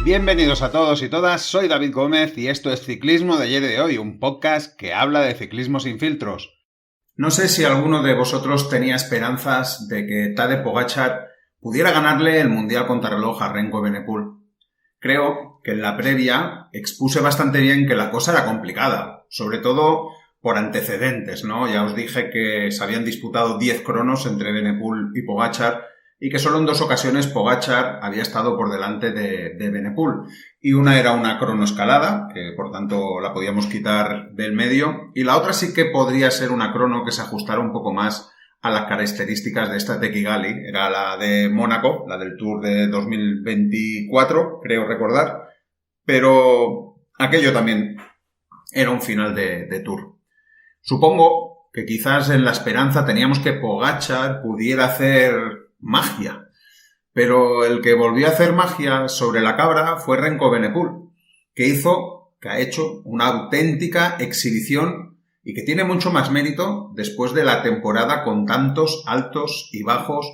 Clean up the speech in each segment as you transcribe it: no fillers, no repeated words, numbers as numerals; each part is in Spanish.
Bienvenidos a todos y todas, soy David Gómez y esto es Ciclismo de ayer y de hoy, un podcast que habla de ciclismo sin filtros. No sé si alguno de vosotros tenía esperanzas de que Tadej Pogačar pudiera ganarle el Mundial Contrarreloj a Remco Evenepoel. Creo que en la previa expuse bastante bien que la cosa era complicada, sobre todo por antecedentes, ¿no? Ya os dije que se habían disputado 10 cronos entre Evenepoel y Pogačar y que solo en 2 ocasiones Pogačar había estado por delante de Evenepoel. Y una era una cronoescalada, que por tanto la podíamos quitar del medio, y la otra sí que podría ser una crono que se ajustara un poco más a las características de esta Tekigali. Era la de Mónaco, la del Tour de 2024, creo recordar, pero aquello también era un final de Tour. Supongo que quizás en la esperanza teníamos que Pogačar pudiera hacer magia, pero el que volvió a hacer magia sobre la cabra fue Remco Evenepoel, que ha hecho una auténtica exhibición y que tiene mucho más mérito después de la temporada con tantos altos y bajos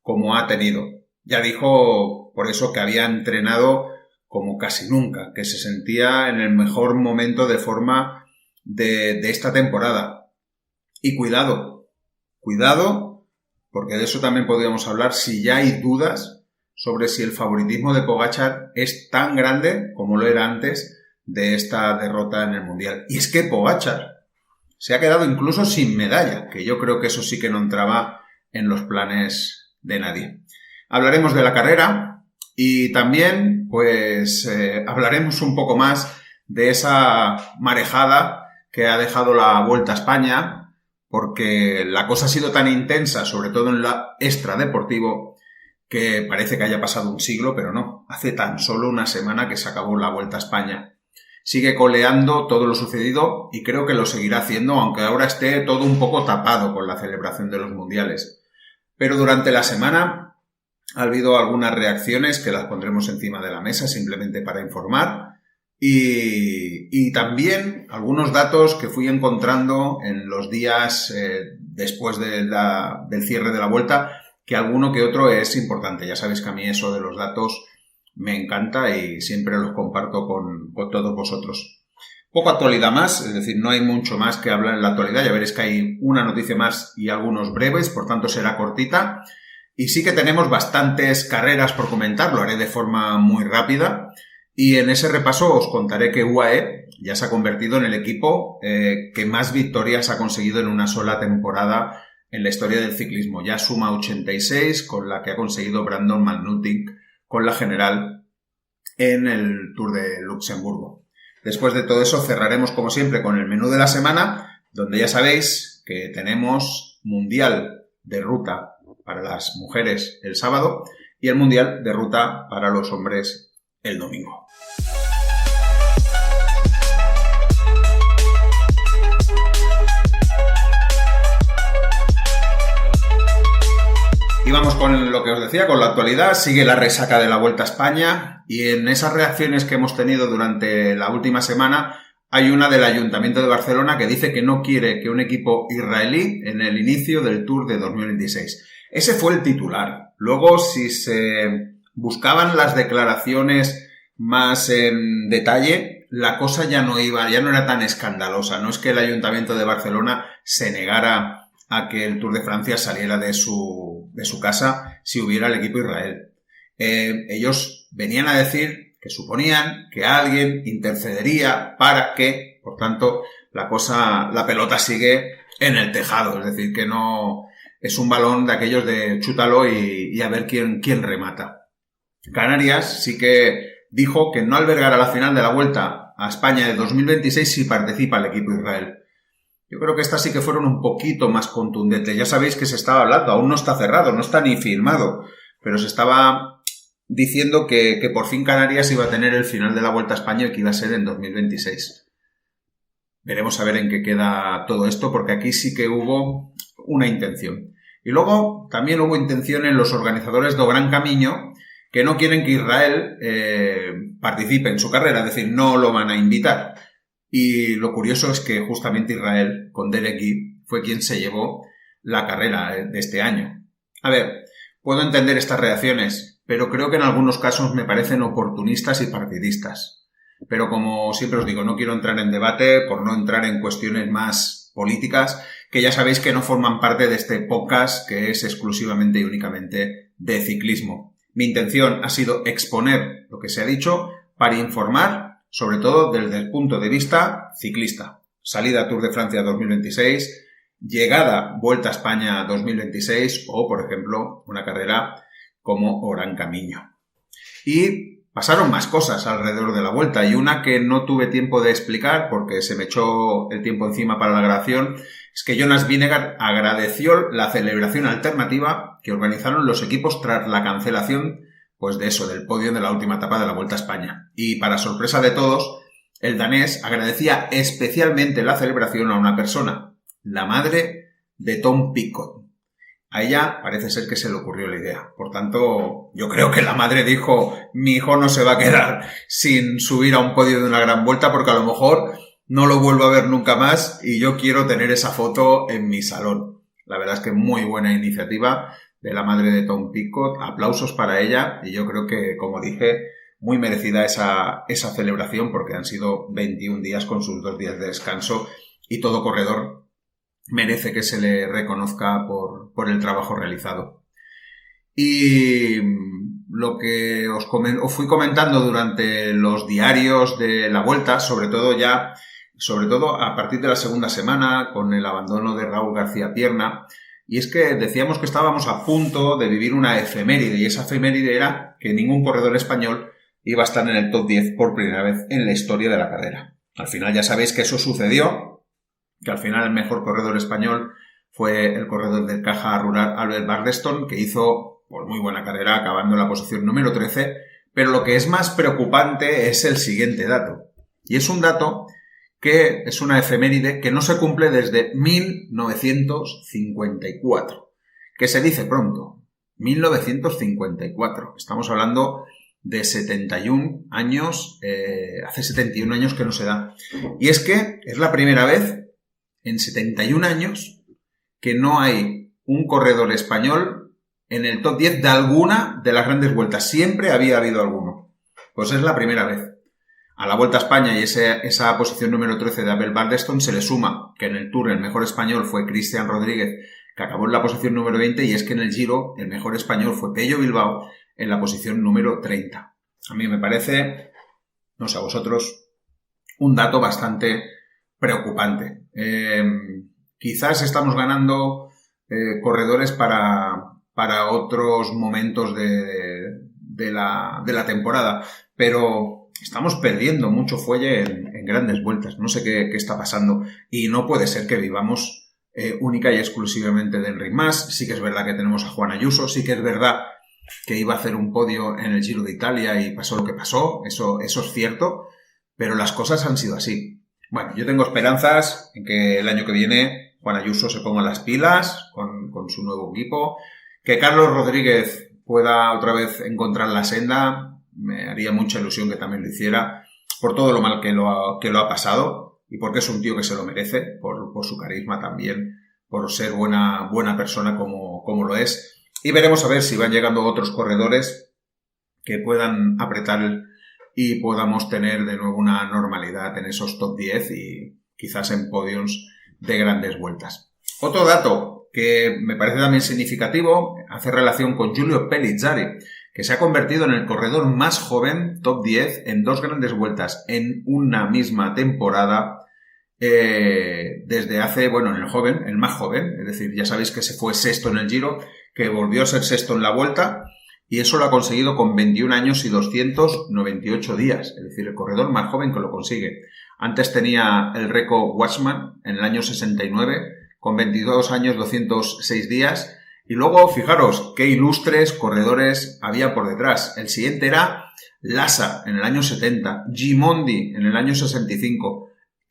como ha tenido. Ya dijo por eso que había entrenado como casi nunca, que se sentía en el mejor momento de forma de esta temporada. Y cuidado, porque de eso también podríamos hablar si ya hay dudas sobre si el favoritismo de Pogačar es tan grande como lo era antes de esta derrota en el Mundial. Y es que Pogačar se ha quedado incluso sin medalla, que yo creo que eso sí que no entraba en los planes de nadie. Hablaremos de la carrera y también hablaremos un poco más de esa marejada que ha dejado la Vuelta a España, porque la cosa ha sido tan intensa, sobre todo en la extradeportivo, que parece que haya pasado un siglo, pero no. Hace tan solo una semana que se acabó la Vuelta a España. Sigue coleando todo lo sucedido y creo que lo seguirá haciendo, aunque ahora esté todo un poco tapado con la celebración de los mundiales. Pero durante la semana ha habido algunas reacciones que las pondremos encima de la mesa simplemente para informar. Y también algunos datos que fui encontrando en los días después del cierre de la vuelta, que alguno que otro es importante. Ya sabéis que a mí eso de los datos me encanta y siempre los comparto con todos vosotros. Poco actualidad más, es decir, no hay mucho más que hablar en la actualidad. Ya veréis que hay una noticia más y algunos breves, por tanto será cortita. Y sí que tenemos bastantes carreras por comentar, lo haré de forma muy rápida. Y en ese repaso os contaré que UAE ya se ha convertido en el equipo que más victorias ha conseguido en una sola temporada en la historia del ciclismo. Ya suma 86, con la que ha conseguido Brandon McNulty con la general en el Tour de Luxemburgo. Después de todo eso cerraremos como siempre con el menú de la semana, donde ya sabéis que tenemos Mundial de Ruta para las mujeres el sábado y el Mundial de Ruta para los hombres el domingo. Y vamos con lo que os decía, con la actualidad. Sigue la resaca de la Vuelta a España y en esas reacciones que hemos tenido durante la última semana hay una del Ayuntamiento de Barcelona que dice que no quiere que un equipo israelí en el inicio del Tour de 2026. Ese fue el titular. Luego, si se buscaban las declaraciones más en detalle, la cosa ya no era tan escandalosa. No es que el Ayuntamiento de Barcelona se negara a que el Tour de Francia saliera de su casa si hubiera el equipo Israel. Ellos venían a decir que suponían que alguien intercedería para que, por tanto, la pelota sigue en el tejado. Es decir, que no es un balón de aquellos de chútalo y a ver quién remata. Canarias sí que dijo que no albergará la final de la Vuelta a España de 2026 si participa el equipo Israel. Yo creo que estas sí que fueron un poquito más contundentes. Ya sabéis que se estaba hablando, aún no está cerrado, no está ni firmado, pero se estaba diciendo que por fin Canarias iba a tener el final de la Vuelta a España y que iba a ser en 2026. Veremos a ver en qué queda todo esto, porque aquí sí que hubo una intención. Y luego también hubo intención en los organizadores do Gran Camino, que no quieren que Israel participe en su carrera, es decir, no lo van a invitar. Y lo curioso es que justamente Israel, con Derek Gibb, fue quien se llevó la carrera de este año. A ver, puedo entender estas reacciones, pero creo que en algunos casos me parecen oportunistas y partidistas. Pero como siempre os digo, no quiero entrar en debate por no entrar en cuestiones más políticas, que ya sabéis que no forman parte de este podcast que es exclusivamente y únicamente de ciclismo. Mi intención ha sido exponer lo que se ha dicho para informar, sobre todo desde el punto de vista ciclista. Salida Tour de Francia 2026, llegada Vuelta a España 2026 o, por ejemplo, una carrera como Oran Camino. Y pasaron más cosas alrededor de la Vuelta y una que no tuve tiempo de explicar porque se me echó el tiempo encima para la grabación es que Jonas Vingegaard agradeció la celebración alternativa que organizaron los equipos tras la cancelación pues de eso, del podio de la última etapa de la Vuelta a España. Y para sorpresa de todos, el danés agradecía especialmente la celebración a una persona, la madre de Tom Pidcock. A ella parece ser que se le ocurrió la idea. Por tanto, yo creo que la madre dijo, mi hijo no se va a quedar sin subir a un podio de una gran vuelta porque a lo mejor no lo vuelvo a ver nunca más y yo quiero tener esa foto en mi salón. La verdad es que muy buena iniciativa de la madre de Tom Pidcock. Aplausos para ella y yo creo que, como dije, muy merecida esa celebración porque han sido 21 días con sus 2 días de descanso y todo corredor merece que se le reconozca por el trabajo realizado. Y lo que os fui comentando durante los diarios de la Vuelta, sobre todo a partir de la segunda semana, con el abandono de Raúl García Pierna, y es que decíamos que estábamos a punto de vivir una efeméride, y esa efeméride era que ningún corredor español iba a estar en el top 10 por primera vez en la historia de la carrera. Al final ya sabéis que eso sucedió, que al final el mejor corredor español fue el corredor del Caja Rural Albert Bardeston, que hizo pues, muy buena carrera, acabando en la posición número 13, pero lo que es más preocupante es el siguiente dato. Y es un dato que es una efeméride que no se cumple desde 1954, que se dice pronto, 1954. Estamos hablando de 71 años, hace 71 años que no se da. Y es que es la primera vez en 71 años que no hay un corredor español en el top 10 de alguna de las grandes vueltas. Siempre había habido alguno. Pues es la primera vez. A la Vuelta a España y esa posición número 13 de Albert Bardeston se le suma que en el Tour el mejor español fue Cristian Rodríguez, que acabó en la posición número 20, y es que en el Giro el mejor español fue Pello Bilbao en la posición número 30. A mí me parece, no sé a vosotros, un dato bastante preocupante. Quizás estamos ganando corredores para otros momentos de la temporada, pero estamos perdiendo mucho fuelle en grandes vueltas. No sé qué está pasando y no puede ser que vivamos única y exclusivamente de Enric Mas. Sí que es verdad que tenemos a Juan Ayuso, sí que es verdad que iba a hacer un podio en el Giro de Italia y pasó lo que pasó, eso es cierto, pero las cosas han sido así. Bueno, yo tengo esperanzas en que el año que viene Juan Ayuso se ponga las pilas con su nuevo equipo, que Carlos Rodríguez pueda otra vez encontrar la senda. Me haría mucha ilusión que también lo hiciera, por todo lo mal que lo ha pasado y porque es un tío que se lo merece, por su carisma también, por ser buena persona como lo es. Y veremos a ver si van llegando otros corredores que puedan apretar y podamos tener de nuevo una normalidad en esos top 10 y quizás en podiums de grandes vueltas. Otro dato que me parece también significativo hace relación con Giulio Pellizzari, que se ha convertido en el corredor más joven, top 10, en 2 grandes vueltas en una misma temporada, desde hace, el más joven, es decir, ya sabéis que se fue sexto en el Giro, que volvió a ser sexto en la Vuelta, y eso lo ha conseguido con 21 años y 298 días, es decir, el corredor más joven que lo consigue. Antes tenía el récord Watchman en el año 69, con 22 años, 206 días, y luego, fijaros, qué ilustres corredores había por detrás. El siguiente era Lassa en el año 70, Gimondi en el año 65,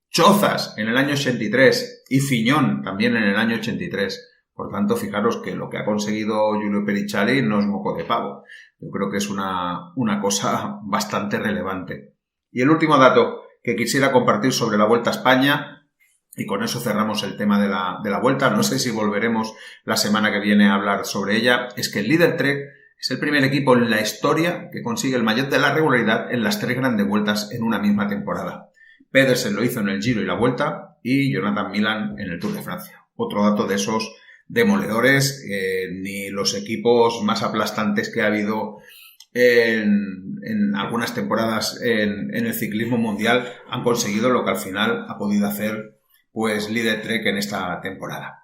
Chozas en el año 83 y Fiñón también en el año 83. Por tanto, fijaros que lo que ha conseguido Giulio Pellizzari no es moco de pavo. Yo creo que es una cosa bastante relevante. Y el último dato que quisiera compartir sobre la Vuelta a España, y con eso cerramos el tema de la Vuelta, no sé si volveremos la semana que viene a hablar sobre ella, es que el líder Trek Es el primer equipo en la historia que consigue el maillot de la regularidad en las 3 grandes vueltas en una misma temporada. Pedersen lo hizo en el Giro y la Vuelta y Jonathan Milan en el Tour de Francia. Otro dato de esos demoledores, ni los equipos más aplastantes que ha habido en algunas temporadas en el ciclismo mundial han conseguido lo que al final ha podido hacer pues Líder Trek en esta temporada.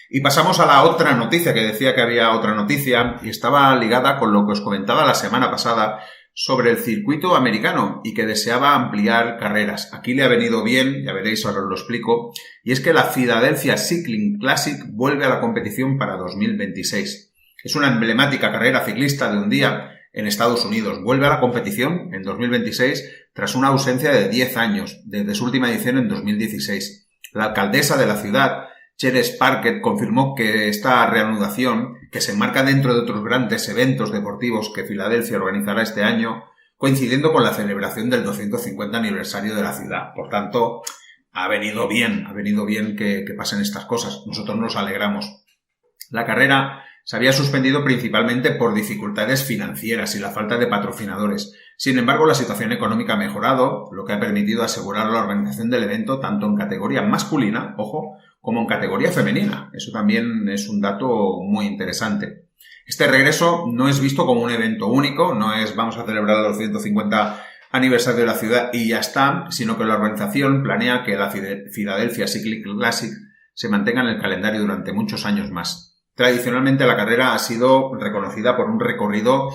Y pasamos a la otra noticia, que decía que había otra noticia y estaba ligada con lo que os comentaba la semana pasada sobre el circuito americano y que deseaba ampliar carreras. Aquí le ha venido bien, ya veréis, ahora os lo explico, y es que la Philadelphia Cycling Classic vuelve a la competición para 2026. Es una emblemática carrera ciclista de un día en Estados Unidos. Vuelve a la competición en 2026 tras una ausencia de 10 años, desde su última edición en 2016. La alcaldesa de la ciudad, Cheryl Sparkett, confirmó que esta reanudación, que se enmarca dentro de otros grandes eventos deportivos que Filadelfia organizará este año, coincidiendo con la celebración del 250 aniversario de la ciudad. Por tanto, ha venido bien que pasen estas cosas. Nosotros nos alegramos. La carrera se había suspendido principalmente por dificultades financieras y la falta de patrocinadores. Sin embargo, la situación económica ha mejorado, lo que ha permitido asegurar la organización del evento tanto en categoría masculina, ojo, como en categoría femenina. Eso también es un dato muy interesante. Este regreso no es visto como un evento único, no es vamos a celebrar el 250 aniversario de la ciudad y ya está, sino que la organización planea que la Philadelphia Cycling Classic se mantenga en el calendario durante muchos años más. Tradicionalmente la carrera ha sido reconocida por un recorrido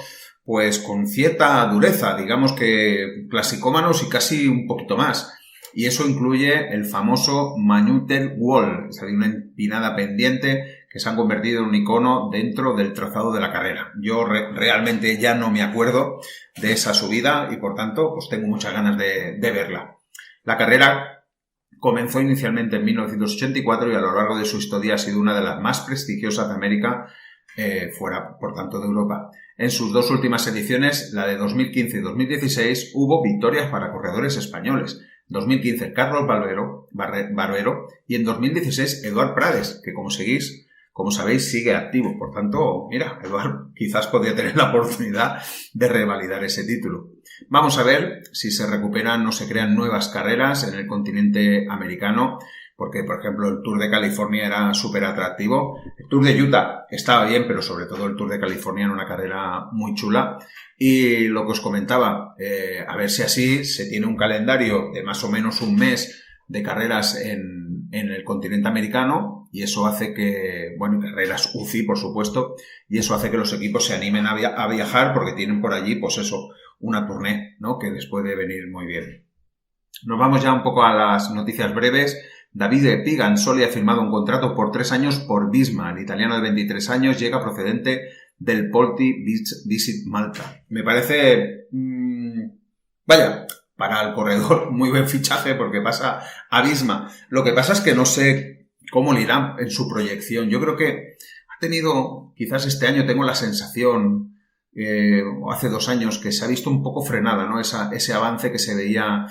pues con cierta dureza, digamos que clasicómanos y casi un poquito más. Y eso incluye el famoso Manuter Wall, es decir, una empinada pendiente que se han convertido en un icono dentro del trazado de la carrera. Yo realmente ya no me acuerdo de esa subida y por tanto pues tengo muchas ganas de verla. La carrera comenzó inicialmente en 1984 y a lo largo de su historia ha sido una de las más prestigiosas de América, fuera, por tanto, de Europa. En sus 2 últimas ediciones, la de 2015 y 2016, hubo victorias para corredores españoles. En 2015, Carlos Barbero y en 2016, Eduard Prades, que como sabéis, sigue activo. Por tanto, mira, Eduard quizás podría tener la oportunidad de revalidar ese título. Vamos a ver si se recuperan o se crean nuevas carreras en el continente americano, porque, por ejemplo, el Tour de California era súper atractivo. El Tour de Utah estaba bien, pero sobre todo el Tour de California era una carrera muy chula. Y lo que os comentaba, a ver si así se tiene un calendario de más o menos un mes de carreras en el continente americano, y eso hace que, carreras UCI, por supuesto, y eso hace que los equipos se animen a viajar porque tienen por allí, pues eso, una tournée, ¿no?, que les puede venir muy bien. Nos vamos ya un poco a las noticias breves. Davide Pigansoli ha firmado un contrato por 3 años por Visma. El italiano de 23 años llega procedente del Polti Visit Malta. Me parece, para el corredor, muy buen fichaje porque pasa a Visma. Lo que pasa es que no sé cómo le irá en su proyección. Yo creo que ha tenido, quizás este año tengo la sensación, o hace 2 años, que se ha visto un poco frenada, ¿no? Ese avance que se veía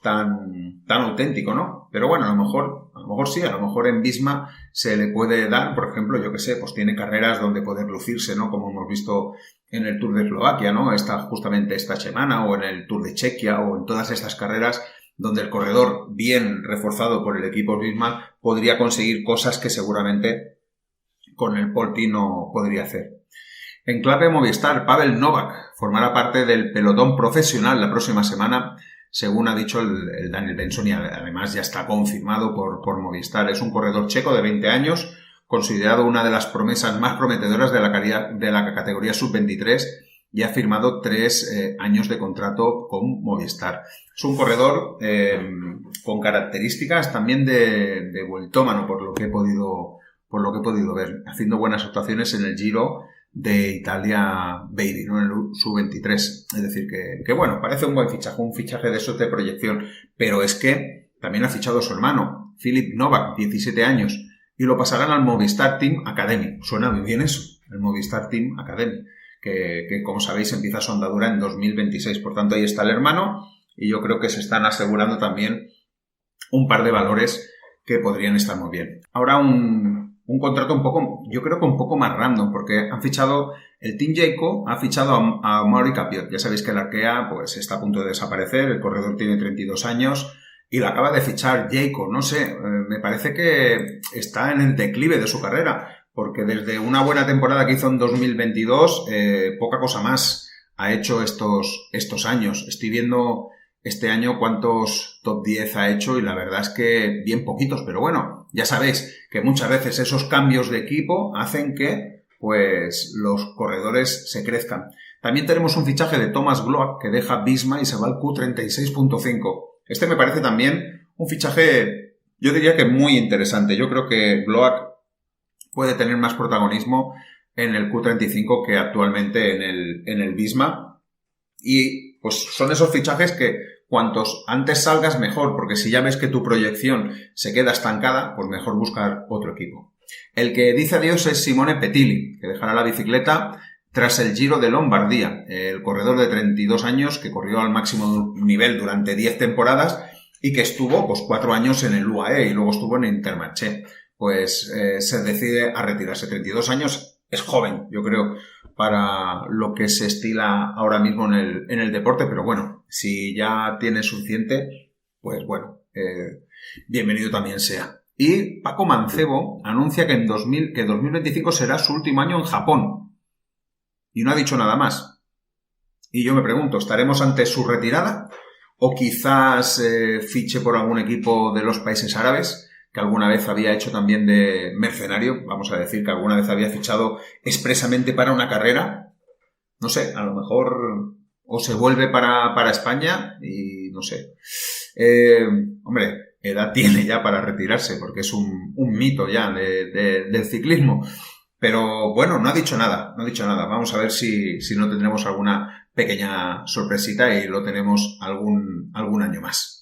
tan auténtico, ¿no? Pero bueno, a lo mejor sí, a lo mejor en Visma se le puede dar, por ejemplo, yo que sé, pues tiene carreras donde poder lucirse, ¿no? Como hemos visto en el Tour de Eslovaquia, ¿no? Justamente esta semana, o en el Tour de Chequia, o en todas estas carreras donde el corredor, bien reforzado por el equipo Visma, podría conseguir cosas que seguramente con el Polti no podría hacer. En clave Movistar, Pavel Novak formará parte del pelotón profesional la próxima semana, según ha dicho el Daniel Benson, y además ya está confirmado por Movistar. Es un corredor checo de 20 años, considerado una de las promesas más prometedoras de la categoría sub-23, y ha firmado 3 años de contrato con Movistar. Es un corredor con características también de vueltómano, por lo que he podido ver, haciendo buenas actuaciones en el Giro de Italia Baby, ¿no? En el sub-23. Es decir, que bueno, parece un buen fichaje, un fichaje de esos de proyección, pero es que también ha fichado a su hermano, Filip Novak, 17 años, y lo pasarán al Movistar Team Academy. Suena muy bien eso, el Movistar Team Academy, que como sabéis empieza su andadura en 2026. Por tanto, ahí está el hermano, y yo creo que se están asegurando también un par de valores que podrían estar muy bien. Ahora un un contrato yo creo que un poco más random, porque han fichado, el Team Jayco ha fichado a Maury Capiot. Ya sabéis que el Arkea pues está a punto de desaparecer, el corredor tiene 32 años y lo acaba de fichar Jayco. No sé, me parece que está en el declive de su carrera, porque desde una buena temporada que hizo en 2022, poca cosa más ha hecho estos años. Estoy viendo este año cuántos top 10 ha hecho y la verdad es que bien poquitos, pero bueno, ya sabéis que muchas veces esos cambios de equipo hacen que pues los corredores se crezcan. También tenemos un fichaje de Thomas Gloak que deja Visma y se va al Q36.5. Este me parece también un fichaje, yo diría que muy interesante. Yo creo que Gloak puede tener más protagonismo en el Q35 que actualmente en el Visma. Y pues son esos fichajes que cuantos antes salgas mejor, porque si ya ves que tu proyección se queda estancada, pues mejor buscar otro equipo. El que dice adiós es Simone Petilli, que dejará la bicicleta tras el Giro de Lombardía, el corredor de 32 años que corrió al máximo nivel durante 10 temporadas y que estuvo pues 4 años en el UAE y luego estuvo en Intermarché. Pues se decide a retirarse. 32 años es joven, yo creo, para lo que se estila ahora mismo en el deporte, pero bueno, si ya tiene suficiente, pues bueno, bienvenido también sea. Y Paco Mancebo anuncia que 2025 será su último año en Japón. Y no ha dicho nada más. Y yo me pregunto, ¿estaremos ante su retirada? ¿O quizás fiche por algún equipo de los países árabes, que alguna vez había hecho también de mercenario? Vamos a decir que alguna vez había fichado expresamente para una carrera. No sé, a lo mejor o se vuelve para España y no sé. Hombre, edad tiene ya para retirarse porque es un mito ya del ciclismo. Pero bueno, no ha dicho nada. Vamos a ver si no tendremos alguna pequeña sorpresita y lo tenemos algún año más.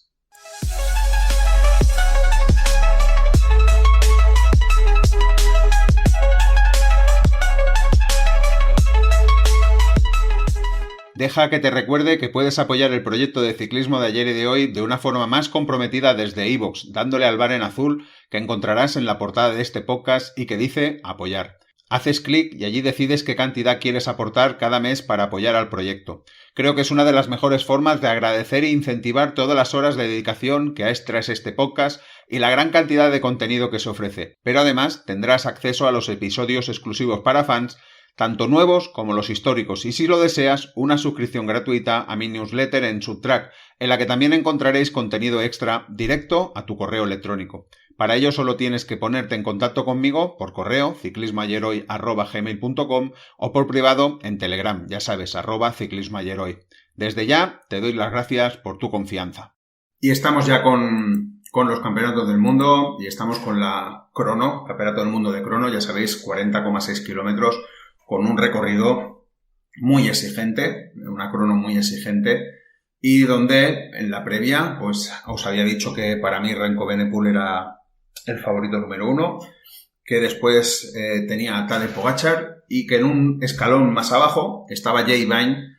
Deja que te recuerde que puedes apoyar el proyecto de ciclismo de ayer y de hoy de una forma más comprometida desde iVoox, dándole al bar en azul que encontrarás en la portada de este podcast y que dice apoyar. Haces clic y allí decides qué cantidad quieres aportar cada mes para apoyar al proyecto. Creo que es una de las mejores formas de agradecer e incentivar todas las horas de dedicación que tras este podcast y la gran cantidad de contenido que se ofrece. Pero además tendrás acceso a los episodios exclusivos para fans, tanto nuevos como los históricos, y si lo deseas, una suscripción gratuita a mi newsletter en Subtrack, en la que también encontraréis contenido extra directo a tu correo electrónico. Para ello solo tienes que ponerte en contacto conmigo por correo ciclismoayeroy@gmail.com o por privado en Telegram, ya sabes, @ciclismoayeroy. Desde ya te doy las gracias por tu confianza. Y estamos ya con los campeonatos del mundo y estamos con la crono, campeonato del mundo de crono, ya sabéis, 40,6 kilómetros con un recorrido muy exigente, una crono muy exigente, y donde en la previa pues os había dicho que para mí Remco Evenepoel era el favorito número 1, que después tenía a Tadej Pogačar y que en un escalón más abajo estaba Jay Vine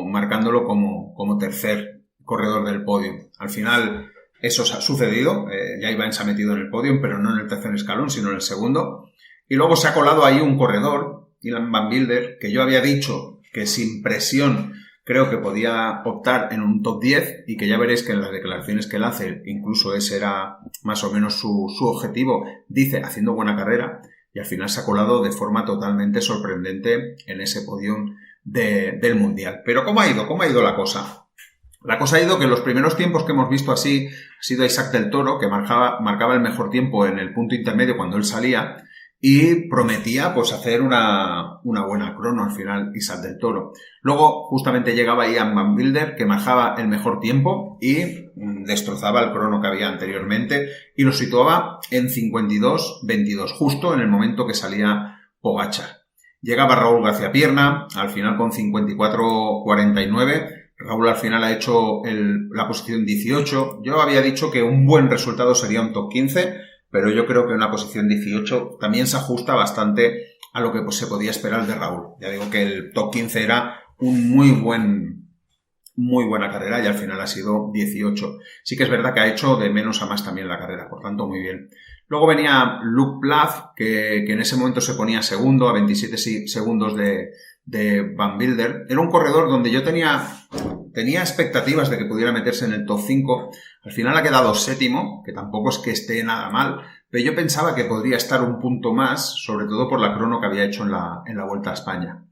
marcándolo como tercer corredor del podio. Al final eso ha sucedido, Jay Vine se ha metido en el podio, pero no en el tercer escalón, sino en el segundo. Y luego se ha colado ahí un corredor, Dylan Van Baarle, que yo había dicho que sin presión creo que podía optar en un top 10 y que ya veréis que en las declaraciones que él hace, incluso ese era más o menos su objetivo, dice haciendo buena carrera y al final se ha colado de forma totalmente sorprendente en ese podium del Mundial. Pero ¿cómo ha ido la cosa? La cosa ha ido que en los primeros tiempos que hemos visto así ha sido Isaac del Toro, que marcaba el mejor tiempo en el punto intermedio cuando él salía, y prometía pues hacer una buena crono al final Isaac del Toro. Luego justamente llegaba Ian Van Wilder, que marcaba el mejor tiempo y destrozaba el crono que había anteriormente y lo situaba en 52-22, justo en el momento que salía Pogačar. Llegaba Raúl García Pierna, al final con 54-49. Raúl al final ha hecho la posición 18. Yo había dicho que un buen resultado sería un top 15, pero yo creo que una posición 18 también se ajusta bastante a lo que pues, se podía esperar de Raúl. Ya digo que el top 15 era un muy buena carrera y al final ha sido 18. Sí que es verdad que ha hecho de menos a más también la carrera, por tanto muy bien. Luego venía Luke Plath, que en ese momento se ponía segundo a 27 segundos de Van Wilder. Era un corredor donde yo tenía expectativas de que pudiera meterse en el top 5. Al final ha quedado séptimo, que tampoco es que esté nada mal, pero yo pensaba que podría estar un punto más, sobre todo por la crono que había hecho en la Vuelta a España.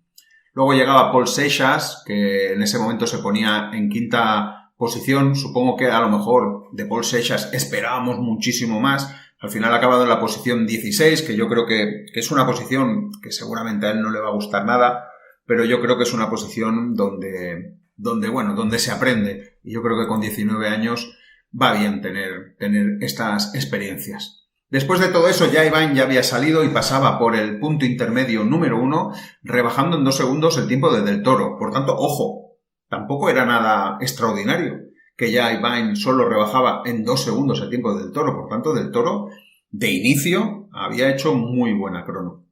Luego llegaba Paul Seixas, que en ese momento se ponía en quinta posición. Supongo que a lo mejor de Paul Seixas esperábamos muchísimo más. Al final ha acabado en la posición 16, que yo creo que es una posición que seguramente a él no le va a gustar nada, pero yo creo que es una posición donde se aprende. Y yo creo que con 19 años va bien tener estas experiencias. Después de todo eso, ya Iván ya había salido y pasaba por el punto intermedio número 1, rebajando en 2 segundos el tiempo de Del Toro. Por tanto, ojo, tampoco era nada extraordinario que ya Iván solo rebajaba en 2 segundos el tiempo de Del Toro. Por tanto, Del Toro, de inicio, había hecho muy buena crono.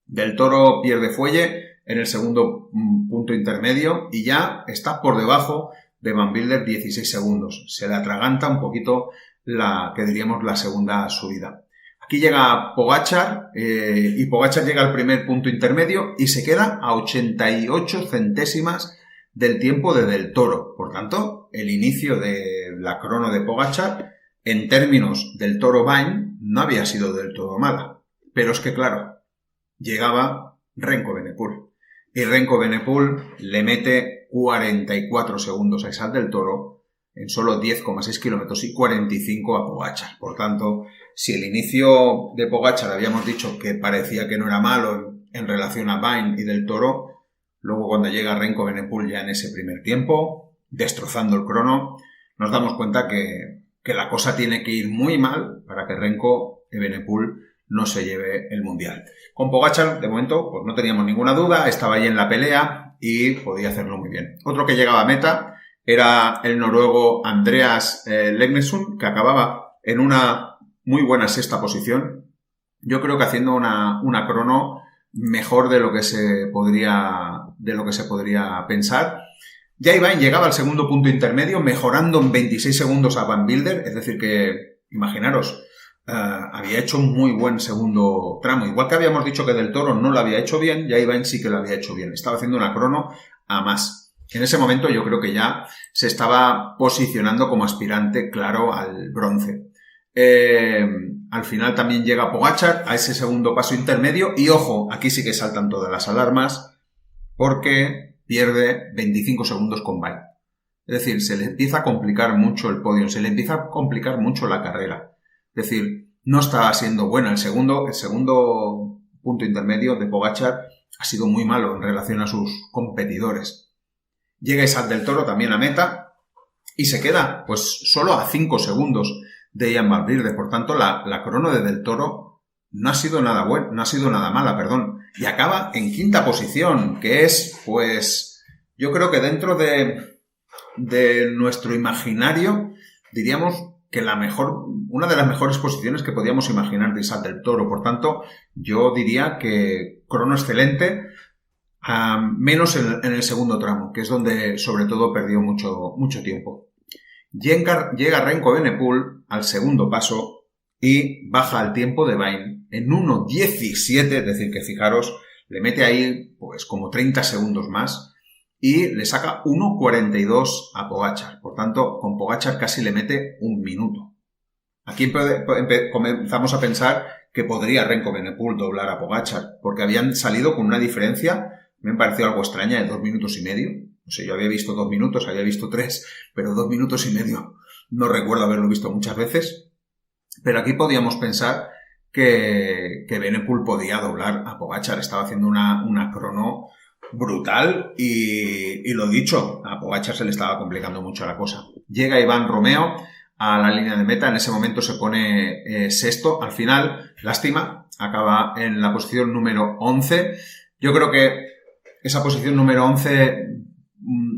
Del Toro pierde fuelle en el segundo punto intermedio y ya está por debajo de Van Wilder 16 segundos. Se le atraganta un poquito la segunda subida. Aquí llega Pogačar y Pogačar llega al primer punto intermedio y se queda a 88 centésimas del tiempo de Del Toro. Por tanto, el inicio de la crono de Pogačar en términos del Toro-Bain no había sido del todo mala. Pero es que claro, llegaba Remco Evenepoel. Y Remco Evenepoel le mete 44 segundos a Isaac Del Toro en solo 10,6 kilómetros y 45 a Pogačar. Por tanto, si el inicio de Pogačar habíamos dicho que parecía que no era malo en relación a Bain y Del Toro, luego cuando llega Remco Evenepoel ya en ese primer tiempo, destrozando el crono, nos damos cuenta que la cosa tiene que ir muy mal para que Remco Evenepoel no se lleve el Mundial. Con Pogačar, de momento, pues no teníamos ninguna duda, estaba ahí en la pelea y podía hacerlo muy bien. Otro que llegaba a meta era el noruego Andreas Legnesund, que acababa en una muy buena sexta posición. Yo creo que haciendo una crono mejor de lo que se podría pensar. Ya Iván llegaba al segundo punto intermedio, mejorando en 26 segundos a Van Wilder, es decir que, imaginaros, había hecho un muy buen segundo tramo. Igual que habíamos dicho que Del Toro no lo había hecho bien, ya Iván sí que lo había hecho bien. Estaba haciendo una crono a más. En ese momento yo creo que ya se estaba posicionando como aspirante claro al bronce. Al final también llega Pogačar a ese segundo paso intermedio y ojo, aquí sí que saltan todas las alarmas porque pierde 25 segundos con Bain. Es decir, se le empieza a complicar mucho el podio, se le empieza a complicar mucho la carrera. Es decir, no estaba siendo buena. El segundo punto intermedio de Pogačar ha sido muy malo en relación a sus competidores. Llega Isaac Del Toro también a meta y se queda pues solo a 5 segundos de Jan Van Wilder. Por tanto, la crono de Del Toro no ha sido nada buena, no ha sido nada mala, perdón. Y acaba en quinta posición, que es, pues, yo creo que dentro de nuestro imaginario, diríamos que una de las mejores posiciones que podíamos imaginar de Isaac Del Toro. Por tanto, yo diría que crono excelente, menos en el segundo tramo, que es donde sobre todo perdió mucho tiempo. Llega Remco Evenepoel al segundo paso y baja el tiempo de Bain en 1.17, es decir, que fijaros, le mete ahí pues como 30 segundos más y le saca 1.42 a Pogačar. Por tanto, con Pogačar casi le mete un minuto. Aquí comenzamos a pensar que podría Remco Evenepoel doblar a Pogačar, porque habían salido con una diferencia, me pareció algo extraña, de 2 minutos y medio. No sé, yo había visto 2 minutos, había visto 3, pero 2 minutos y medio no recuerdo haberlo visto muchas veces. Pero aquí podíamos pensar que Evenepoel podía doblar a Pogačar. Estaba haciendo una crono brutal y lo dicho, a Pogačar se le estaba complicando mucho la cosa. Llega Iván Romeo a la línea de meta, en ese momento se pone sexto. Al final, lástima, acaba en la posición número 11. Yo creo que esa posición número 11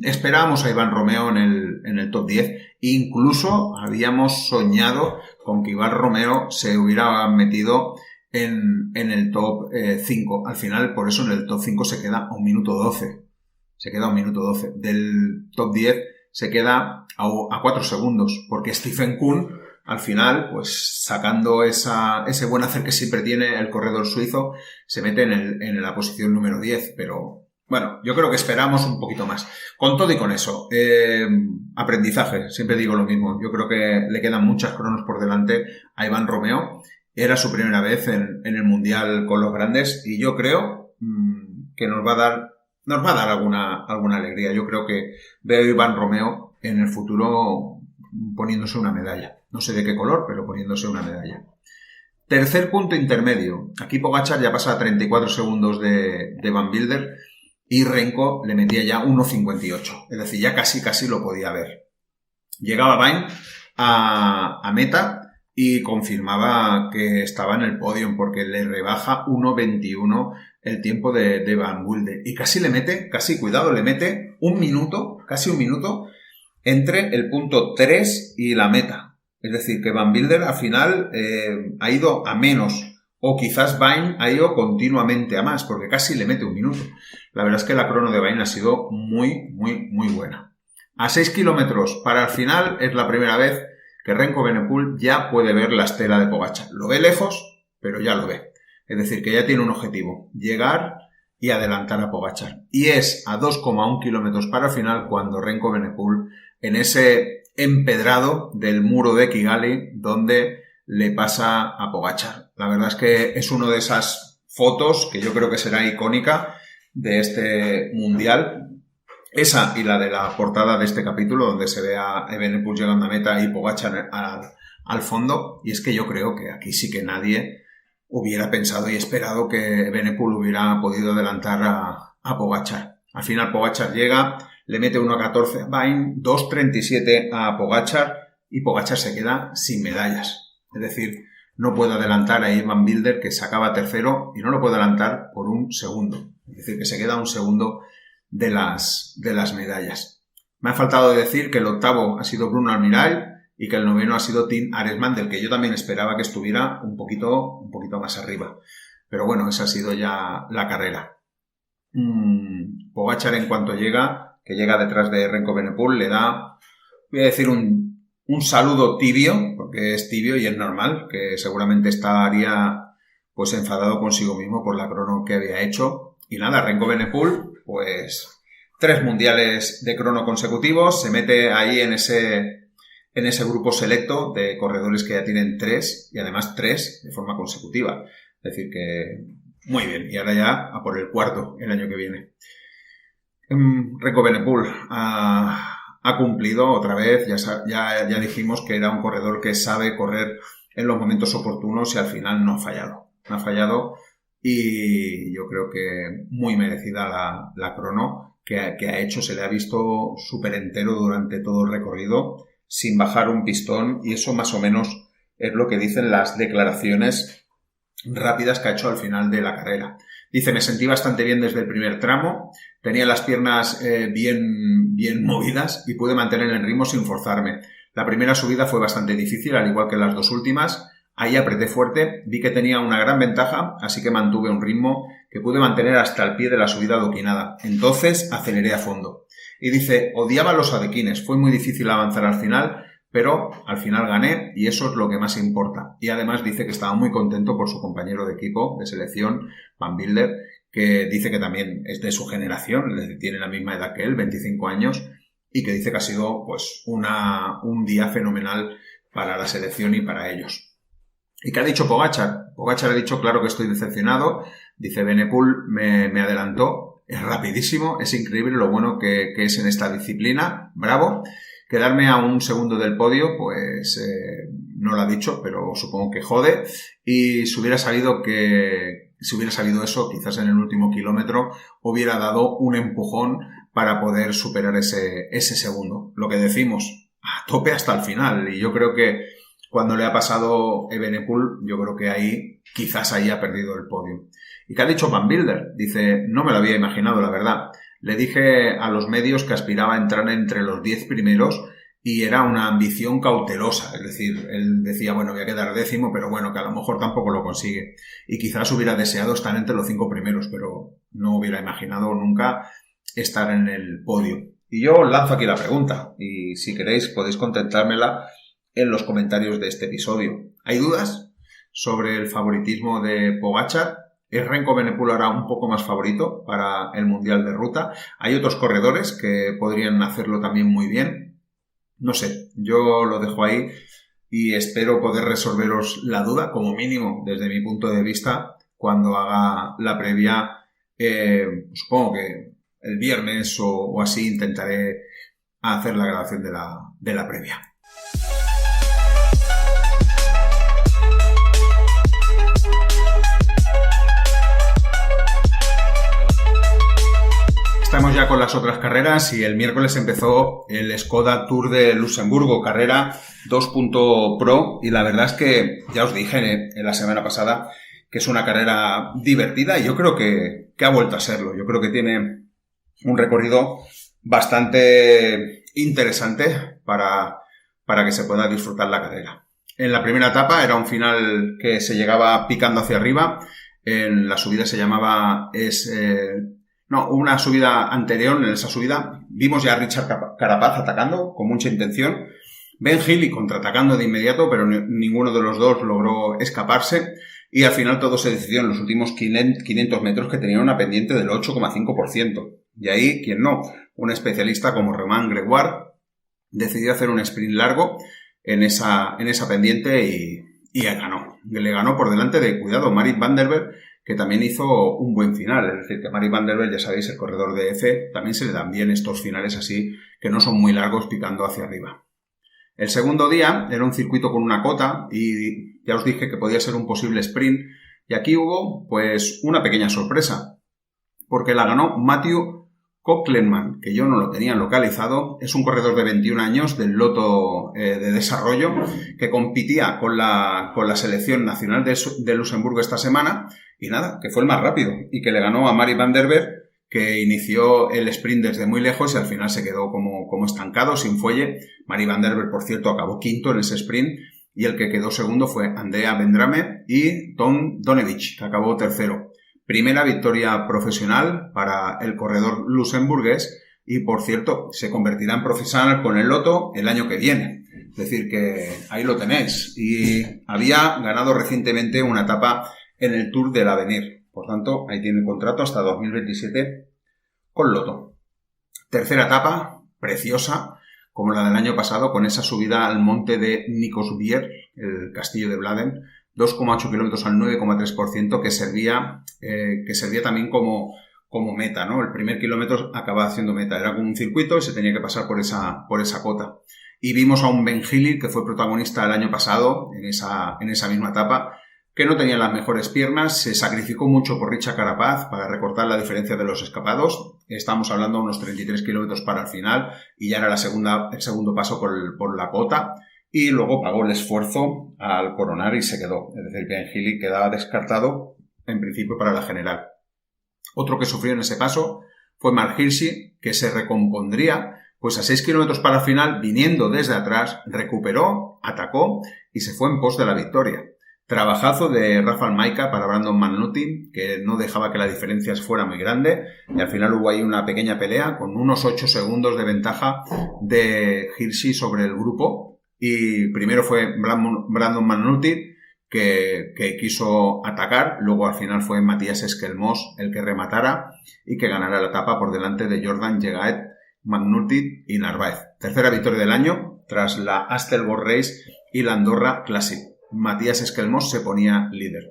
esperábamos a Iván Romeo en el top 10. Incluso habíamos soñado con que Iván Romeo se hubiera metido en el top 5. Al final, por eso en el top 5 se queda a 1 minuto 12. Se queda a 1 minuto 12. Del top 10 se queda a 4 segundos, porque Stephen Kuhn al final, pues sacando ese buen hacer que siempre tiene el corredor suizo, se mete en la posición número 10, pero bueno, yo creo que esperamos un poquito más. Con todo y con eso, aprendizaje, siempre digo lo mismo, yo creo que le quedan muchas cronos por delante a Iván Romeo, era su primera vez en el Mundial con los grandes y yo creo que nos va a dar alguna alegría. Yo creo que veo a Iván Romeo en el futuro poniéndose una medalla. No sé de qué color, pero poniéndose una medalla. Tercer punto intermedio. Aquí Pogačar ya pasa a 34 segundos de Van Wilder y Renko le metía ya 1.58. Es decir, ya casi lo podía ver. Llegaba Vain a meta y confirmaba que estaba en el podio porque le rebaja 1.21 el tiempo de Van Wilder. Y casi le mete casi un minuto entre el punto 3 y la meta. Es decir, que Van Wilder al final ha ido a menos, o quizás Vain ha ido continuamente a más, porque casi le mete un minuto. La verdad es que la crono de Vain ha sido muy buena. A 6 kilómetros para el final es la primera vez que Remco Evenepoel ya puede ver la estela de Pogačar. Lo ve lejos, pero ya lo ve. Es decir, que ya tiene un objetivo, llegar y adelantar a Pogačar. Y es a 2,1 kilómetros para el final cuando Remco Evenepoel, en ese empedrado del muro de Kigali, donde le pasa a Pogačar. La verdad es que es una de esas fotos que yo creo que será icónica de este mundial. Esa y la de la portada de este capítulo, donde se ve a Evenepoel llegando a meta y Pogačar al fondo. Y es que yo creo que aquí sí que nadie hubiera pensado y esperado que Evenepoel hubiera podido adelantar a Pogačar. Al final Pogačar llega, le mete 1.14 a Vain, 2.37 a Pogačar y Pogačar se queda sin medallas. Es decir, no puede adelantar a Van Wilder, que sacaba tercero, y no lo puede adelantar por un segundo. Es decir, que se queda un segundo de las medallas. Me ha faltado decir que el octavo ha sido Bruno Almiral y que el noveno ha sido Tim Arensman, del que yo también esperaba que estuviera un poquito más arriba. Pero bueno, esa ha sido ya la carrera. Pogačar, en cuanto llega, que llega detrás de Remco Evenepoel, le da, voy a decir, un saludo tibio, porque es tibio y es normal, que seguramente estaría pues enfadado consigo mismo por la crono que había hecho. Y nada, Remco Evenepoel, pues 3 mundiales de crono consecutivos, se mete ahí en ese grupo selecto de corredores que ya tienen 3, y además 3 de forma consecutiva. Es decir que muy bien, y ahora ya a por el cuarto el año que viene. Remco Evenepoel ha cumplido otra vez, ya dijimos que era un corredor que sabe correr en los momentos oportunos y al final no ha fallado. No ha fallado. Y yo creo que muy merecida la crono que ha hecho. Se le ha visto súper entero durante todo el recorrido, sin bajar un pistón, y eso más o menos es lo que dicen las declaraciones rápidas que ha hecho al final de la carrera. Dice, me sentí bastante bien desde el primer tramo, tenía las piernas bien movidas y pude mantener el ritmo sin forzarme. La primera subida fue bastante difícil, al igual que las 2 últimas. Ahí apreté fuerte, vi que tenía una gran ventaja, así que mantuve un ritmo que pude mantener hasta el pie de la subida adoquinada. Entonces aceleré a fondo. Y dice, odiaba los adoquines, fue muy difícil avanzar al final, pero al final gané y eso es lo que más importa. Y además dice que estaba muy contento por su compañero de equipo de selección, Van Wilder, que dice que también es de su generación, es decir, tiene la misma edad que él, 25 años, y que dice que ha sido pues un día fenomenal para la selección y para ellos. ¿Y qué ha dicho Pogačar? Pogačar ha dicho, claro que estoy decepcionado. Dice, Evenepoel me adelantó. Es rapidísimo, es increíble lo bueno que es en esta disciplina. Bravo. Quedarme a un segundo del podio, pues no lo ha dicho, pero supongo que jode. Y si hubiera sabido eso, quizás en el último kilómetro hubiera dado un empujón para poder superar ese segundo. Lo que decimos, a tope hasta el final. Y yo creo que cuando le ha pasado Evenepoel, yo creo que quizás ahí ha perdido el podio. ¿Y qué ha dicho Van Wilder? Dice, no me lo había imaginado, la verdad. Le dije a los medios que aspiraba a entrar entre los 10 primeros y era una ambición cautelosa. Es decir, él decía, bueno, voy a quedar 10º, pero bueno, que a lo mejor tampoco lo consigue. Y quizás hubiera deseado estar entre los 5 primeros, pero no hubiera imaginado nunca estar en el podio. Y yo os lanzo aquí la pregunta, y si queréis podéis contestármela en los comentarios de este episodio. ¿Hay dudas sobre el favoritismo de Pogačar? ¿Es Renko Evenepoel ahora un poco más favorito para el Mundial de Ruta? ¿Hay otros corredores que podrían hacerlo también muy bien? No sé, yo lo dejo ahí y espero poder resolveros la duda, como mínimo desde mi punto de vista, cuando haga la previa, supongo que el viernes o así intentaré hacer la grabación de la previa. Estamos ya con las otras carreras y el miércoles empezó el Skoda Tour de Luxemburgo, carrera 2.pro, y la verdad es que ya os dije en la semana pasada que es una carrera divertida y yo creo que ha vuelto a serlo. Yo creo que tiene un recorrido bastante interesante para que se pueda disfrutar la carrera. En la primera etapa era un final que se llegaba picando hacia arriba, en la subida se llamaba... una subida anterior, en esa subida, vimos ya a Richard Carapaz atacando con mucha intención, Ben Healy contraatacando de inmediato, pero ninguno de los dos logró escaparse, y al final todo se decidió en los últimos 500 metros, que tenían una pendiente del 8,5%. Y ahí, ¿quién no? Un especialista como Romain Gregoire decidió hacer un sprint largo en esa pendiente y ganó. Le ganó por delante de, cuidado, Marit van der Berg, que también hizo un buen final. Es decir, que Marit van der Berg, ya sabéis, el corredor de EF, también se le dan bien estos finales así, que no son muy largos picando hacia arriba. El segundo día era un circuito con una cota y ya os dije que podía ser un posible sprint, y aquí hubo pues una pequeña sorpresa, porque la ganó Matthew Kocklenman, que yo no lo tenía localizado. Es un corredor de 21 años del Lotto de desarrollo, que compitía con la selección nacional de Luxemburgo esta semana, y nada, que fue el más rápido y que le ganó a Marit van der Berg, que inició el sprint desde muy lejos y al final se quedó como estancado, sin fuelle. Marit van der Berg, por cierto, acabó quinto en ese sprint, y el que quedó segundo fue Andrea Vendrame y Tom Donevich, que acabó tercero. Primera victoria profesional para el corredor luxemburgués y, por cierto, se convertirá en profesional con el Lotto el año que viene. Es decir, que ahí lo tenéis. Y había ganado recientemente una etapa en el Tour del Avenir. Por tanto, ahí tiene contrato hasta 2027 con Lotto. Tercera etapa, preciosa, como la del año pasado, con esa subida al monte de Nicosbier, el castillo de Bladen, 2,8 kilómetros al 9,3%, que servía también como meta, ¿no? El primer kilómetro acababa haciendo meta, era como un circuito y se tenía que pasar por esa cota. Y vimos a un Ben Healy, que fue protagonista el año pasado en esa misma etapa, que no tenía las mejores piernas, se sacrificó mucho por Richard Carapaz para recortar la diferencia de los escapados. Estamos hablando de unos 33 kilómetros para el final y ya era el segundo paso por la cota. Y luego pagó el esfuerzo al coronar y se quedó. Es decir, Ben Healy quedaba descartado en principio para la general. Otro que sufrió en ese paso fue Mark Hirschi, que se recompondría pues a 6 kilómetros para el final, viniendo desde atrás, recuperó, atacó y se fue en pos de la victoria. Trabajazo de Rafał Majka para Brandon McNulty, que no dejaba que la diferencia fuera muy grande, y al final hubo ahí una pequeña pelea con unos 8 segundos de ventaja de Hirschi sobre el grupo. Y primero fue Brandon McNulty, que quiso atacar, luego al final fue Matías Esquelmós el que rematara y que ganara la etapa por delante de Jordan Jegaet, McNulty y Narváez. Tercera victoria del año tras la Astelborn Race y la Andorra Classic. Matías Esquelmós se ponía líder.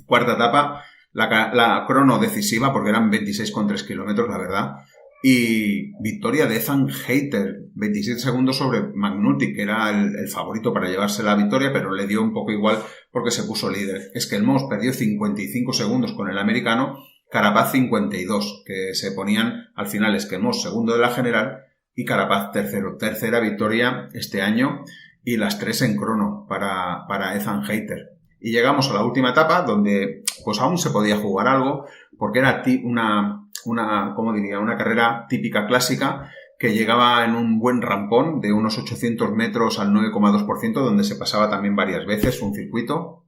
Cuarta etapa, la crono decisiva, porque eran 26,3 kilómetros, la verdad. Y victoria de Ethan Hayter, 27 segundos sobre McNulty, que era el favorito para llevarse la victoria, pero le dio un poco igual porque se puso líder. Esquelmós perdió 55 segundos con el americano, Carapaz 52, que se ponían al final Esquelmós segundo de la general y Carapaz tercero. Tercera victoria este año y las 3 en crono para Ethan Hayter. Y llegamos a la última etapa donde pues aún se podía jugar algo porque era una carrera típica clásica que llegaba en un buen rampón de unos 800 metros al 9,2%, donde se pasaba también varias veces un circuito,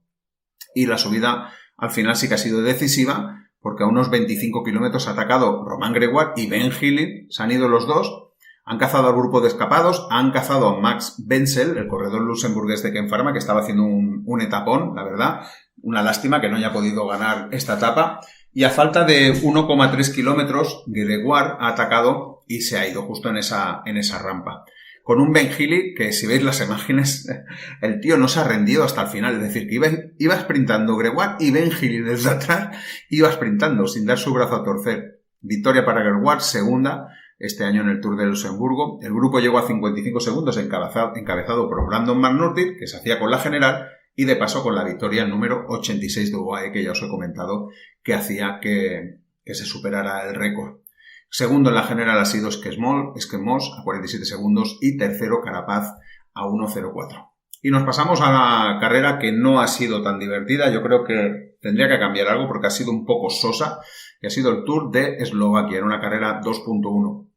y la subida al final sí que ha sido decisiva porque a unos 25 kilómetros ha atacado Romain Gregoire y Ben Healy, se han ido los dos, Han cazado al grupo de escapados, han cazado a Max Wenzel, el corredor luxemburgués de Ken Pharma, que estaba haciendo un etapón, la verdad. Una lástima que no haya podido ganar esta etapa. Y a falta de 1,3 kilómetros, Gregoire ha atacado y se ha ido justo en esa rampa. Con un Ben Healy que, si veis las imágenes, el tío no se ha rendido hasta el final. Es decir, que iba sprintando Gregoire y Ben Healy desde atrás iba sprintando sin dar su brazo a torcer. Victoria para Gregoire, segunda este año en el Tour de Luxemburgo. El grupo llegó a 55 segundos encabezado por Brandon McNulty, que se hacía con la general, y de paso con la victoria número 86 de UAE, que ya os he comentado que hacía que se superara el récord. Segundo en la general ha sido Esquemos a 47 segundos y tercero Carapaz a 1.04. Y nos pasamos a la carrera que no ha sido tan divertida. Yo creo que tendría que cambiar algo porque ha sido un poco sosa, que ha sido el Tour de Eslovaquia. Era una carrera 2.1.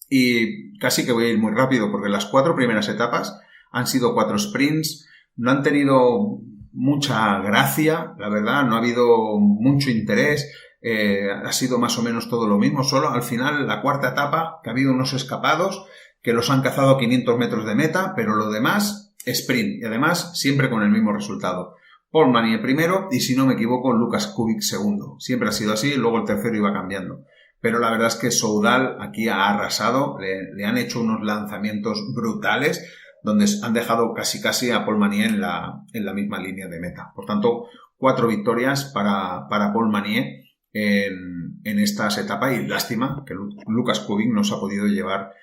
Y casi que voy a ir muy rápido porque las 4 primeras etapas han sido 4 sprints. No han tenido mucha gracia, la verdad, no ha habido mucho interés. Ha sido más o menos todo lo mismo, solo al final la cuarta etapa, que ha habido unos escapados que los han cazado a 500 metros de meta, pero lo demás, sprint, y además siempre con el mismo resultado. Paul Manier primero y, si no me equivoco, Lukas Kubik segundo. Siempre ha sido así, luego el tercero iba cambiando. Pero la verdad es que Soudal aquí ha arrasado, le han hecho unos lanzamientos brutales, donde han dejado casi a Paul Manier en la misma línea de meta. Por tanto, 4 victorias para Paul Manier en estas etapas, y lástima que Lukas Kubik no se ha podido llevar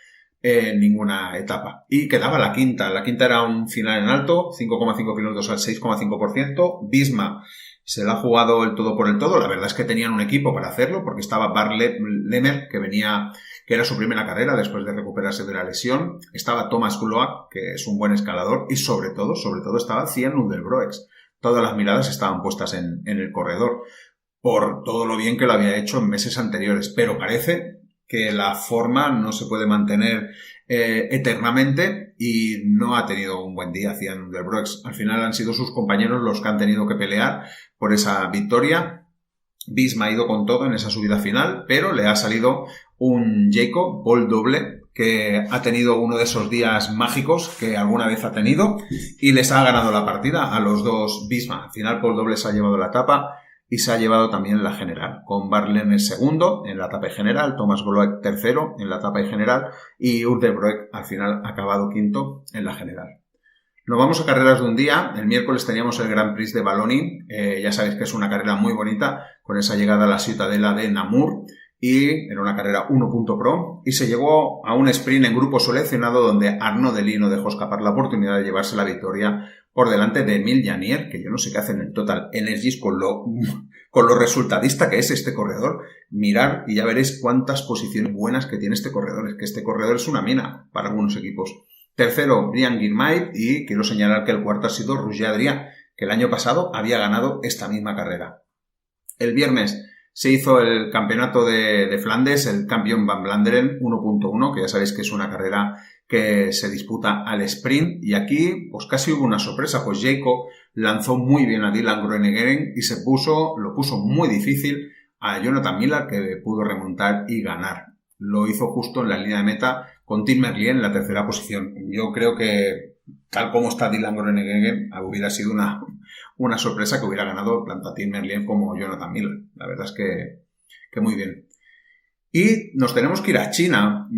ninguna etapa. Y quedaba la quinta. La quinta era un final en alto, 5,5 kilómetros al 6,5%. Visma se la ha jugado el todo por el todo. La verdad es que tenían un equipo para hacerlo, porque estaba Barlet Lemmer, que era su primera carrera después de recuperarse de la lesión. Estaba Thomas Gloak, que es un buen escalador, y sobre todo estaba Cian Udelbroeks. Todas las miradas estaban puestas en el corredor, por todo lo bien que lo había hecho en meses anteriores. Pero parece que la forma no se puede mantener eternamente y no ha tenido un buen día Cian Udelbroeks. Al final han sido sus compañeros los que han tenido que pelear por esa victoria. Visma ha ido con todo en esa subida final, pero le ha salido un Jacob Paul doble, que ha tenido uno de esos días mágicos que alguna vez ha tenido, y les ha ganado la partida a los dos Visma. Al final Paul doble se ha llevado la etapa y se ha llevado también la general, con Barlet segundo en la etapa general, Thomas Gloak tercero en la etapa general y Udelbroeks al final ha acabado quinto en la general. Nos vamos a carreras de un día. El miércoles teníamos el Grand Prix de Wallonie. Ya sabéis que es una carrera muy bonita, con esa llegada a la ciudadela de Namur, y era una carrera 1.pro, y se llegó a un sprint en grupo seleccionado donde Arnaud Delis no dejó escapar la oportunidad de llevarse la victoria por delante de Emile Janier, que yo no sé qué hace en el Total Energies con lo resultadista que es este corredor. Mirad y ya veréis cuántas posiciones buenas que tiene este corredor. Es que este corredor es una mina para algunos equipos. Tercero, Brian Girmay, y quiero señalar que el cuarto ha sido Roger Adrià, que el año pasado había ganado esta misma carrera. El viernes se hizo el campeonato de Flandes, el Campion van Vlaanderen 1.1, que ya sabéis que es una carrera que se disputa al sprint, y aquí pues casi hubo una sorpresa, pues Jacob lanzó muy bien a Dylan Groenewegen y lo puso muy difícil a Jonathan Miller, que pudo remontar y ganar. Lo hizo justo en la línea de meta con Tim Merlier en la tercera posición. Yo creo que, tal como está Dylan Groenewegen, hubiera sido una sorpresa que hubiera ganado tanto a Tim Merlier como Jonathan Miller. La verdad es que muy bien. Y nos tenemos que ir a China.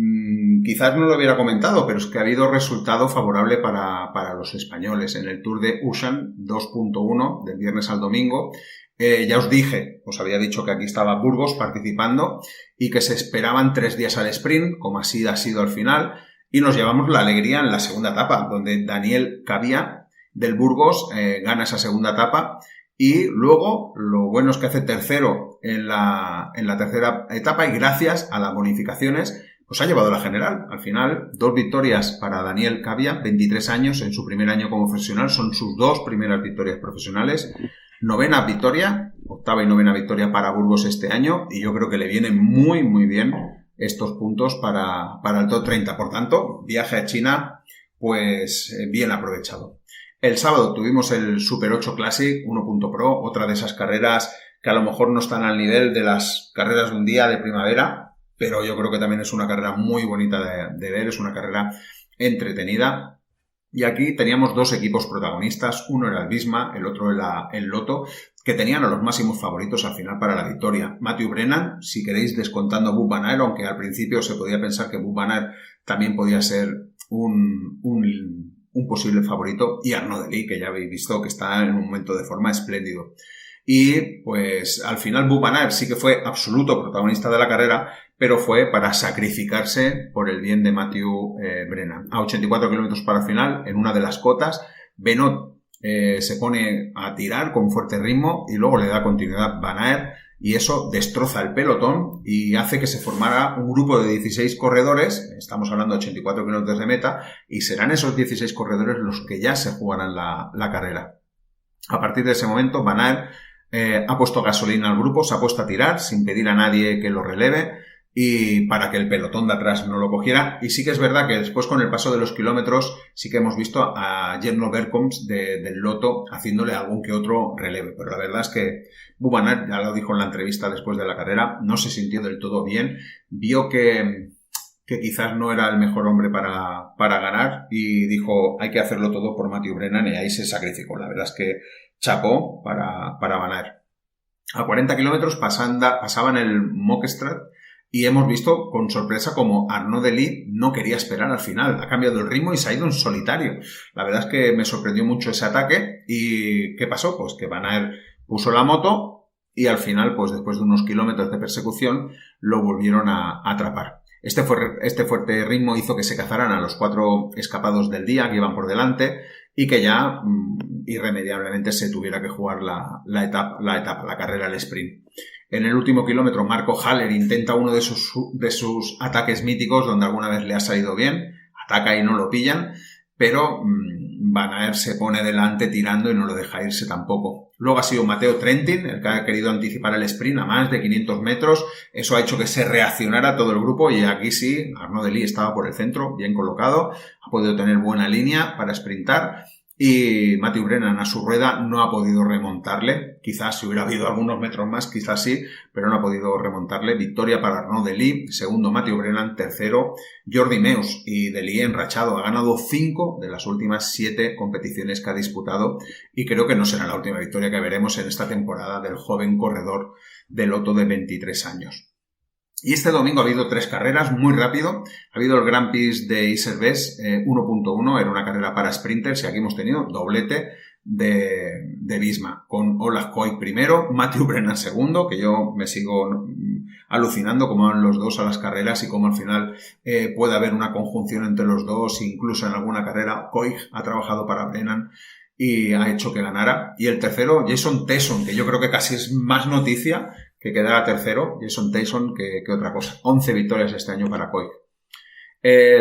Quizás no lo hubiera comentado, pero es que ha habido resultado favorable para los españoles en el Tour de Ushan 2.1 del viernes al domingo. Ya os había dicho que aquí estaba Burgos participando y que se esperaban 3 días al sprint, como así ha sido al final, y nos llevamos la alegría en la segunda etapa, donde Daniel Cavia del Burgos gana esa segunda etapa, y luego lo bueno es que hace tercero en la tercera etapa, y gracias a las bonificaciones pues ha llevado la general. Al final, 2 victorias para Daniel Cavia, 23 años, en su primer año como profesional, son sus 2 primeras victorias profesionales. 9ª victoria, 8ª y 9ª victoria para Burgos este año, y yo creo que le vienen muy muy bien estos puntos para el top 30. Por tanto, viaje a China pues bien aprovechado. El sábado tuvimos el Super 8 Classic 1.pro, otra de esas carreras que a lo mejor no están al nivel de las carreras de un día de primavera, pero yo creo que también es una carrera muy bonita de ver, es una carrera entretenida. Y aquí teníamos dos equipos protagonistas, uno era el Visma, el otro era el Lotto, que tenían a los máximos favoritos al final para la victoria. Matthew Brennan, si queréis, descontando a Wout van Aert, aunque al principio se podía pensar que Wout van Aert también podía ser un posible favorito, y Arnaud Delis, que ya habéis visto que está en un momento de forma espléndido. Y pues al final Wout van Aert sí que fue absoluto protagonista de la carrera, pero fue para sacrificarse por el bien de Matthew Brennan. A 84 kilómetros para el final, en una de las cotas, Benoit se pone a tirar con fuerte ritmo y luego le da continuidad Van Aert, y eso destroza el pelotón y hace que se formara un grupo de 16 corredores, estamos hablando de 84 kilómetros de meta, y serán esos 16 corredores los que ya se jugarán la carrera. A partir de ese momento, Van Aert ha puesto gasolina al grupo, se ha puesto a tirar sin pedir a nadie que lo releve, y para que el pelotón de atrás no lo cogiera. Y sí que es verdad que después, con el paso de los kilómetros, sí que hemos visto a Jerno Berkoms del Lotto haciéndole algún que otro releve, pero la verdad es que Wout van Aert, ya lo dijo en la entrevista después de la carrera, no se sintió del todo bien, vio que quizás no era el mejor hombre para ganar, y dijo, hay que hacerlo todo por Matthew Brennan, y ahí se sacrificó. La verdad es que chapó para Van Aert. A 40 kilómetros pasaban el Mockstraat, y hemos visto con sorpresa como Arnaud Delis no quería esperar al final, ha cambiado el ritmo y se ha ido en solitario. La verdad es que me sorprendió mucho ese ataque. ¿Y qué pasó? Pues que Van Aert puso la moto y al final, pues después de unos kilómetros de persecución, lo volvieron a atrapar. Este fuerte ritmo hizo que se cazaran a los 4 escapados del día que iban por delante, y que ya irremediablemente se tuviera que jugar la carrera, el sprint. En el último kilómetro, Marco Haller intenta uno de sus ataques míticos, donde alguna vez le ha salido bien, ataca y no lo pillan, pero Van Aert se pone delante tirando y no lo deja irse tampoco. Luego ha sido Matteo Trentin el que ha querido anticipar el sprint a más de 500 metros. Eso ha hecho que se reaccionara todo el grupo, y aquí sí, Arnaud Delis estaba por el centro, bien colocado, ha podido tener buena línea para sprintar, y Matthew Brennan a su rueda no ha podido remontarle. Quizás si hubiera habido algunos metros más, quizás sí, pero no ha podido remontarle. Victoria para Arnaud Delis, segundo Matthew Brennan, tercero Jordi Meeus, y Delis enrachado, ha ganado 5 de las últimas 7 competiciones que ha disputado, y creo que no será la última victoria que veremos en esta temporada del joven corredor del Lotto de 23 años. Y este domingo ha habido 3 carreras, muy rápido. Ha habido el Grand Prix de Iservés 1.1, era una carrera para sprinters, y aquí hemos tenido doblete de Visma, con Olaf Koik primero, Matthew Brennan segundo, que yo me sigo alucinando cómo van los dos a las carreras y cómo al final puede haber una conjunción entre los dos. Incluso en alguna carrera Koik ha trabajado para Brennan y ha hecho que ganara. Y el tercero, Jason Tayson, que yo creo que casi es más noticia que quedara tercero, Jason Tayson, que otra cosa. 11 victorias este año para Koik.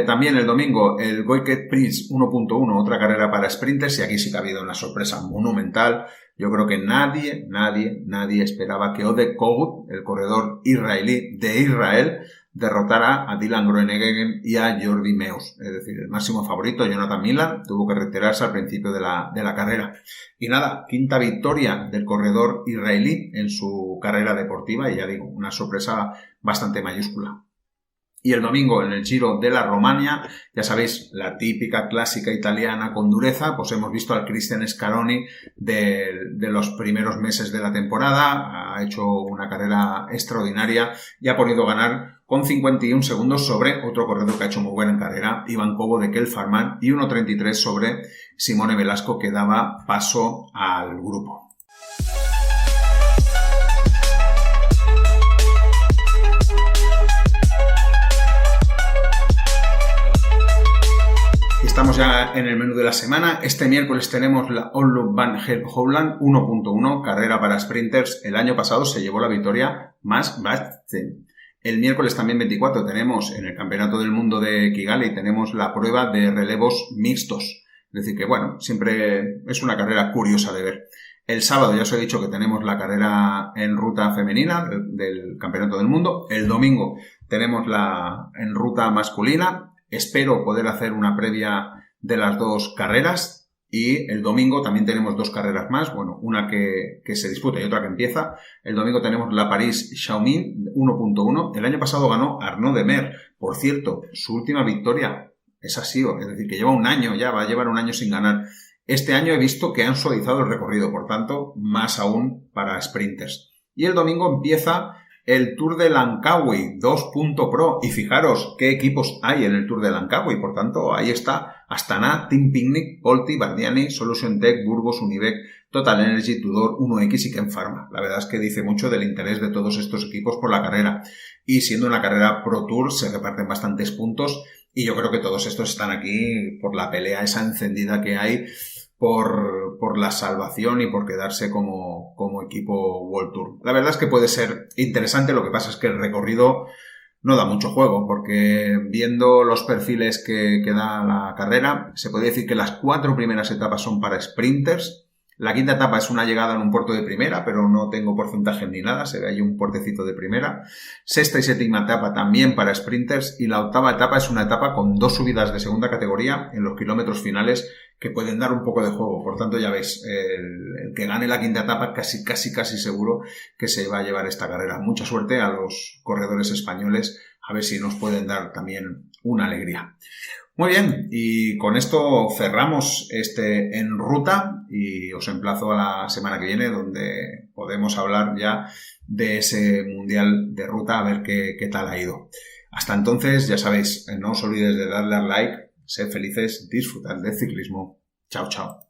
También el domingo el Goiket Prix 1.1, otra carrera para sprinters, y aquí sí que ha habido una sorpresa monumental. Yo creo que nadie esperaba que Ode Kogut, el corredor israelí de Israel, derrotara a Dylan Groenewegen y a Jordi Meeus. Es decir, el máximo favorito, Jonathan Miller, tuvo que retirarse al principio de la carrera. Y nada, 5ª victoria del corredor israelí en su carrera deportiva, y ya digo, una sorpresa bastante mayúscula. Y el domingo en el Giro de la Romagna, ya sabéis, la típica clásica italiana con dureza, pues hemos visto al Cristian Scaroni de los primeros meses de la temporada, ha hecho una carrera extraordinaria y ha podido ganar con 51 segundos sobre otro corredor que ha hecho muy buena carrera, Ivan Cobo de Kel Farman, y 1.33 sobre Simone Velasco, que daba paso al grupo. Estamos ya en el menú de la semana. Este miércoles tenemos la Omloop Van Gelderland 1.1, carrera para sprinters. El año pasado se llevó la victoria Mas Basten. El miércoles también 24 tenemos en el Campeonato del Mundo de Kigali, tenemos la prueba de relevos mixtos. Es decir que, bueno, siempre es una carrera curiosa de ver. El sábado ya os he dicho que tenemos la carrera en ruta femenina del Campeonato del Mundo. El domingo tenemos la en ruta masculina. Espero poder hacer una previa de las dos carreras, Y el domingo también tenemos 2 carreras más, bueno, una que se disputa y otra que empieza. El domingo tenemos la París-Chamonix 1.1. El año pasado ganó Arnaud Demer. Por cierto, su última victoria es así, es decir, que lleva un año ya, va a llevar un año sin ganar. Este año he visto que han suavizado el recorrido, por tanto, más aún para sprinters. Y el domingo empieza el Tour de Langkawi 2.pro. Y fijaros qué equipos hay en el Tour de Langkawi. Por tanto, ahí está Astana, Team Picnic, Polti, Bardiani, Solution Tech, Burgos, Unibec, Total Energy, Tudor, 1X y Ken Pharma. La verdad es que dice mucho del interés de todos estos equipos por la carrera. Y siendo una carrera Pro Tour, se reparten bastantes puntos. Y yo creo que todos estos están aquí por la pelea esa encendida que hay por la salvación y por quedarse como equipo World Tour. La verdad es que puede ser interesante, lo que pasa es que el recorrido no da mucho juego, porque viendo los perfiles que da la carrera, se puede decir que las 4 primeras etapas son para sprinters. La quinta etapa es una llegada en un puerto de primera, pero no tengo porcentaje ni nada, se ve ahí un puertecito de primera. Sexta y séptima etapa también para sprinters, y la octava etapa es una etapa con 2 subidas de segunda categoría en los kilómetros finales que pueden dar un poco de juego. Por tanto, ya veis, el que gane la quinta etapa casi seguro que se va a llevar esta carrera. Mucha suerte a los corredores españoles, a ver si nos pueden dar también una alegría. Muy bien, y con esto cerramos este En Ruta y os emplazo a la semana que viene, donde podemos hablar ya de ese Mundial de Ruta, a ver qué tal ha ido. Hasta entonces, ya sabéis, no os olvidéis de darle al like, sed felices, disfrutad del ciclismo. Chao, chao.